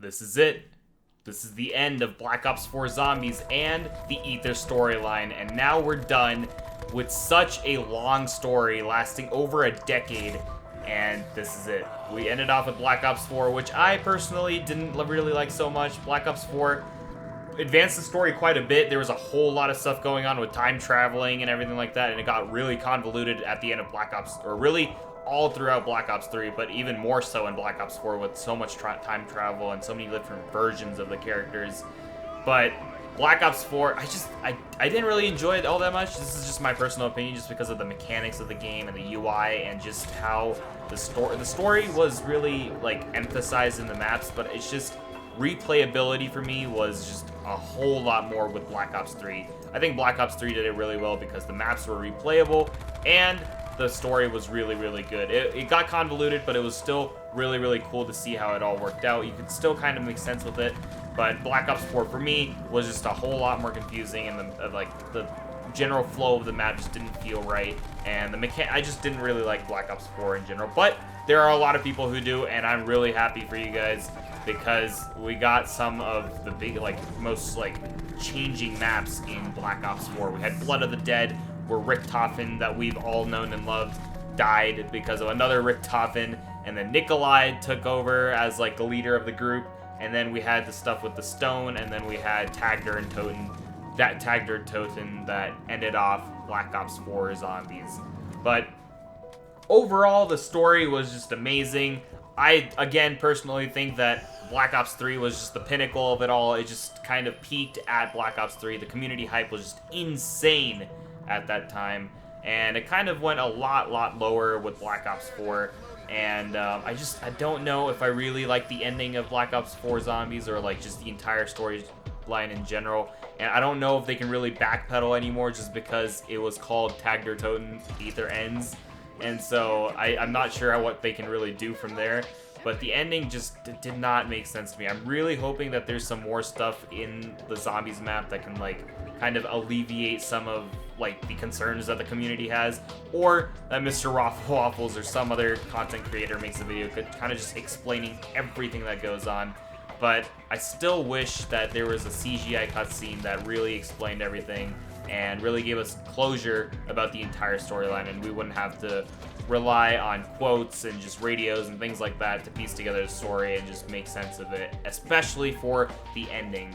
this is it. This is the end of Black Ops 4 Zombies and the Aether storyline, and now we're done with such a long story lasting over a decade, and this is it. We ended off with Black Ops 4, which I personally didn't really like so much. Black Ops 4 advanced the story quite a bit. There was a whole lot of stuff going on with time traveling and everything like that, and it got really convoluted at the end of Black Ops, or really all throughout Black Ops 3, but even more so in Black Ops 4 with so much time travel and so many different versions of the characters. But Black Ops 4, I didn't really enjoy it all that much. This is just my personal opinion, just because of the mechanics of the game and the UI and just how the story was really like emphasized in the maps, but it's just replayability for me was just a whole lot more with Black Ops 3. I think Black Ops 3 did it really well because the maps were replayable and the story was really, really good. It got convoluted, but it was still really, really cool to see how it all worked out. You could still kind of make sense with it, but Black Ops 4 for me was just a whole lot more confusing, and the general flow of the map just didn't feel right, and I just didn't really like Black Ops 4 in general. But there are a lot of people who do, and I'm really happy for you guys because we got some of the big, most changing maps in Black Ops 4. We had Blood of the Dead, where Richtofen, that we've all known and loved, died because of another Richtofen, and then Nikolai took over as the leader of the group, and then we had the stuff with the stone, and then we had Tagder and Toten, that ended off Black Ops 4 Zombies. But overall, the story was just amazing. I, again, personally think that Black Ops 3 was just the pinnacle of it all. It just kind of peaked at Black Ops 3. The community hype was just insane at that time, and it kind of went a lot lower with Black Ops 4, and I don't know if I really like the ending of Black Ops 4 Zombies, or just the entire storyline in general, and I don't know if they can really backpedal anymore just because it was called Tagder Toten Aether Ends, and so I'm not sure what they can really do from there. But the ending just did not make sense to me. I'm really hoping that there's some more stuff in the Zombies map that can kind of alleviate some of the concerns that the community has, or that Mr. Waffles or some other content creator makes a video kind of just explaining everything that goes on. But I still wish that there was a CGI cutscene that really explained everything and really gave us closure about the entire storyline, and we wouldn't have to rely on quotes and just radios and things like that to piece together the story and just make sense of it, especially for the ending.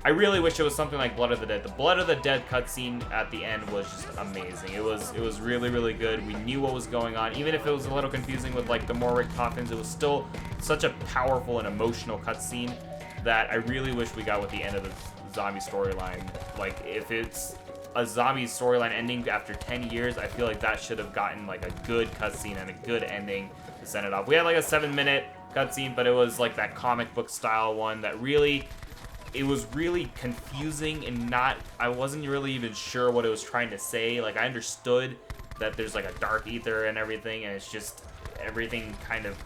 I really wish it was something like Blood of the Dead. The Blood of the Dead cutscene at the end was just amazing. It was really, really good. We knew what was going on. Even if it was a little confusing with the more Richtofens, it was still such a powerful and emotional cutscene that I really wish we got with the end of the zombie storyline. If it's a zombie storyline ending after 10 years, I feel like that should have gotten a good cutscene and a good ending to send it off. We had a 7-minute cutscene, but it was that comic book style one that really, it was really confusing, and I wasn't really even sure what it was trying to say. I understood that there's a dark ether and everything, and it's just everything kind of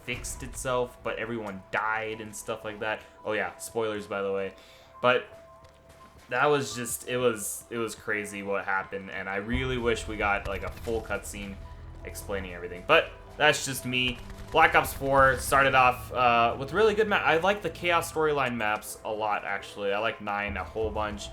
fixed itself, but everyone died and stuff like that. Oh yeah, spoilers by the way. But that was just, it was crazy what happened, and I really wish we got a full cutscene explaining everything. But that's just me. Black Ops 4 started off with really good maps. I like the Chaos storyline maps a lot, actually. I like 9 a whole bunch.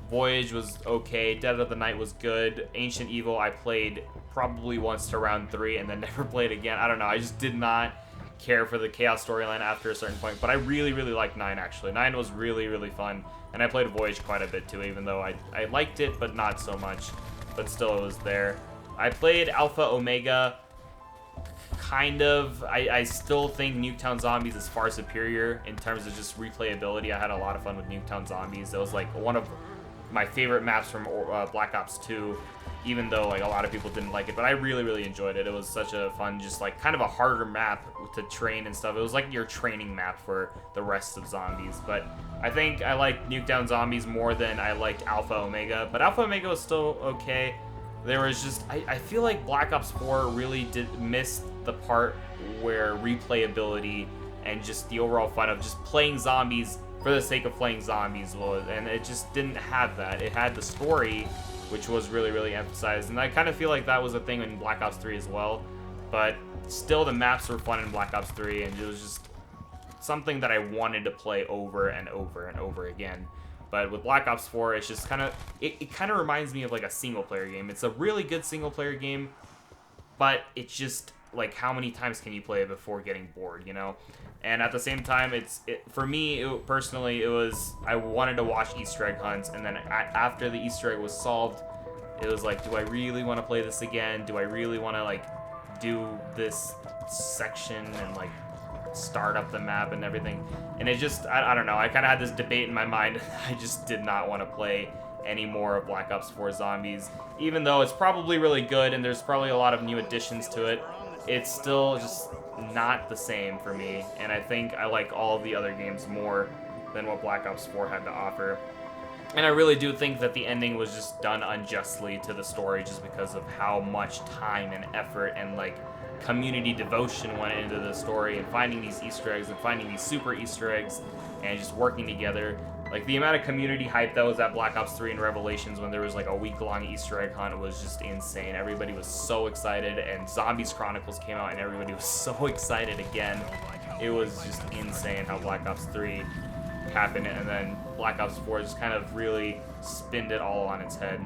Voyage was okay. Dead of the Night was good. Ancient Evil I played probably once to round 3 and then never played again. I don't know. I just did not care for the Chaos storyline after a certain point, but I really liked 9, actually. 9 was really fun, and I played Voyage quite a bit too, even though I liked it, but not so much, but still it was there. I played Alpha Omega, kind of. I still think Nuketown Zombies is far superior in terms of just replayability. I had a lot of fun with Nuketown Zombies. It was one of my favorite maps from Black Ops 2, even though a lot of people didn't like it, but I really enjoyed it. It was such a fun, just kind of a harder map to train and stuff. It was your training map for the rest of Zombies, but I think I liked Nuketown Zombies more than I liked Alpha Omega, but Alpha Omega was still okay. There was just, I feel like Black Ops 4 really did miss the part where replayability and just the overall fun of just playing zombies for the sake of playing zombies was, and it just didn't have that. It had the story, which was really emphasized, and I kind of feel like that was a thing in Black Ops 3 as well, but still the maps were fun in Black Ops 3, and it was just, something that I wanted to play over and over and over again. But with Black Ops 4, it's just kind of, it kind of reminds me of like a single player game. It's a really good single player game, but it's just like, how many times can you play it before getting bored, you know? And at the same time, for me, personally, it was, I wanted to watch Easter egg hunts, and then after the Easter egg was solved, it was like, do I really want to play this again? Do I really want to like do this section and like start up the map and everything? And it just, I don't know, I kind of had this debate in my mind. I just did not want to play any more of Black Ops 4 Zombies. Even though it's probably really good and there's probably a lot of new additions to it, it's still just not the same for me. And I think I like all of the other games more than what Black Ops 4 had to offer. And I really do think that the ending was just done unjustly to the story, just because of how much time and effort and like community devotion went into the story, and finding these Easter eggs and finding these super Easter eggs and just working together. Like, the amount of community hype that was at Black Ops 3 and Revelations when there was like a week-long Easter egg hunt was just insane. Everybody was so excited, and Zombies Chronicles came out and everybody was so excited again. It was just insane how Black Ops 3 happened, and then Black Ops 4 just kind of really spinned it all on its head.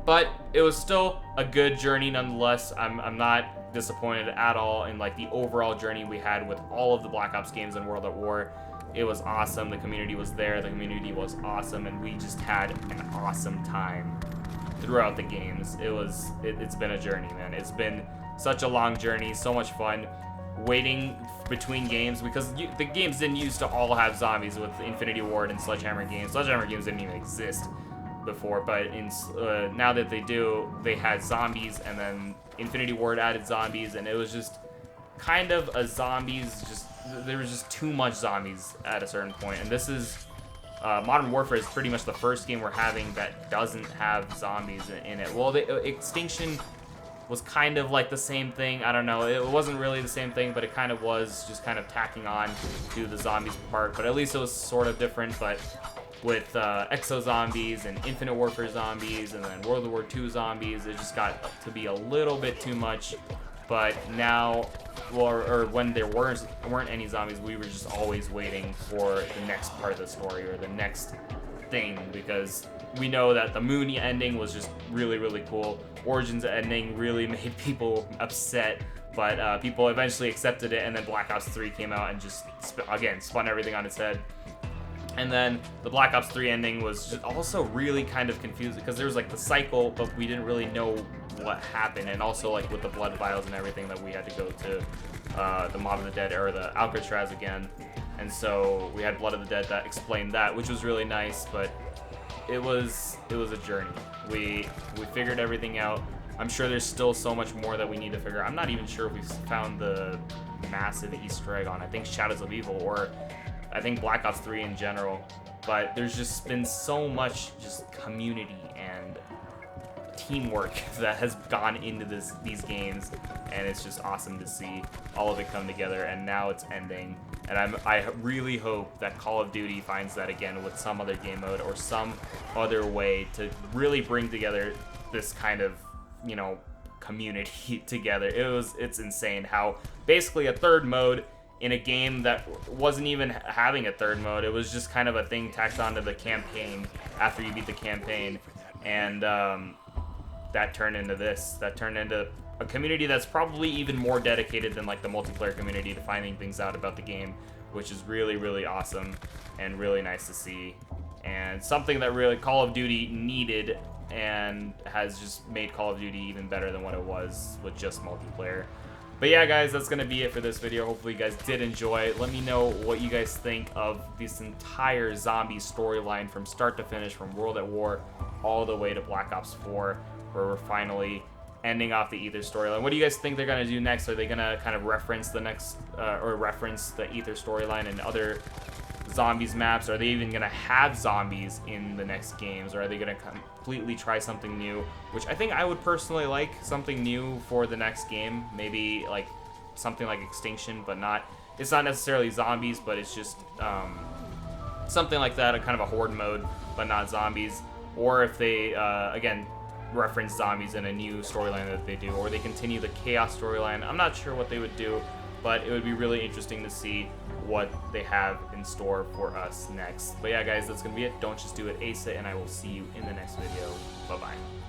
But it was still a good journey nonetheless. I'm not disappointed at all in like the overall journey we had with all of the Black Ops games in World at War. It was awesome. The community was there. The community was awesome, and we just had an awesome time throughout the games. It's been a journey, man. It's been such a long journey, so much fun waiting between games, because the games didn't used to all have zombies with Infinity Ward and Sledgehammer games. Sledgehammer games didn't even exist before, but now that they do, they had zombies, and then Infinity Ward added zombies, and it was just kind of a zombies, there was just too much zombies at a certain point. And this is Modern Warfare is pretty much the first game we're having that doesn't have zombies in it. Well, the Extinction was kind of like the same thing. I don't know, it wasn't really the same thing, but it kind of was, just kind of tacking on to the zombies part. But at least it was sort of different. But with Exo Zombies and Infinite Warfare zombies and then World War II zombies, it just got to be a little bit too much. But now, or when there weren't any zombies, we were just always waiting for the next part of the story or the next thing, because we know that the Moon ending was just really, really cool. Origins ending really made people upset, but people eventually accepted it, and then Black Ops 3 came out and just, again, spun everything on its head. And then the Black Ops 3 ending was just also really kind of confusing, because there was like the cycle, but we didn't really know what happened. And also like with the blood vials and everything, that we had to go to the Mob of the Dead or the Alcatraz again. And so we had Blood of the Dead that explained that, which was really nice, but it was a journey. We figured everything out. I'm sure there's still so much more that we need to figure out. I'm not even sure if we've found the massive Easter egg on, I think, Shadows of Evil, or I think Black Ops 3 in general. But there's just been so much just community and teamwork that has gone into these games, and it's just awesome to see all of it come together. And now it's ending, and I really hope that Call of Duty finds that again with some other game mode or some other way to really bring together this kind of, you know, community together. It's insane how basically a third mode in a game that wasn't even having a third mode, it was just kind of a thing tacked onto the campaign after you beat the campaign, and that turned into this. That turned into a community that's probably even more dedicated than like the multiplayer community to finding things out about the game, which is really, really awesome and really nice to see, and something that really Call of Duty needed, and has just made Call of Duty even better than what it was with just multiplayer. But yeah, guys, that's going to be it for this video. Hopefully you guys did enjoy. Let me know what you guys think of this entire zombie storyline from start to finish, from World at War all the way to Black Ops 4, where we're finally ending off the Ether storyline. What do you guys think they're going to do next? Are they going to kind of reference the next, or reference the Ether storyline and other zombies maps? Are they even going to have zombies in the next games, or are they going to completely try something new? Which I think I would personally like something new for the next game. Maybe like something like Extinction, but it's not necessarily zombies, but it's just something like that, a kind of a horde mode, but not zombies. Or if they again reference zombies in a new storyline that they do, or they continue the Chaos storyline. I'm not sure what they would do, but it would be really interesting to see what they have in store for us next. But yeah, guys, that's gonna be it. Don't just do it, ace it, and I will see you in the next video. Bye bye.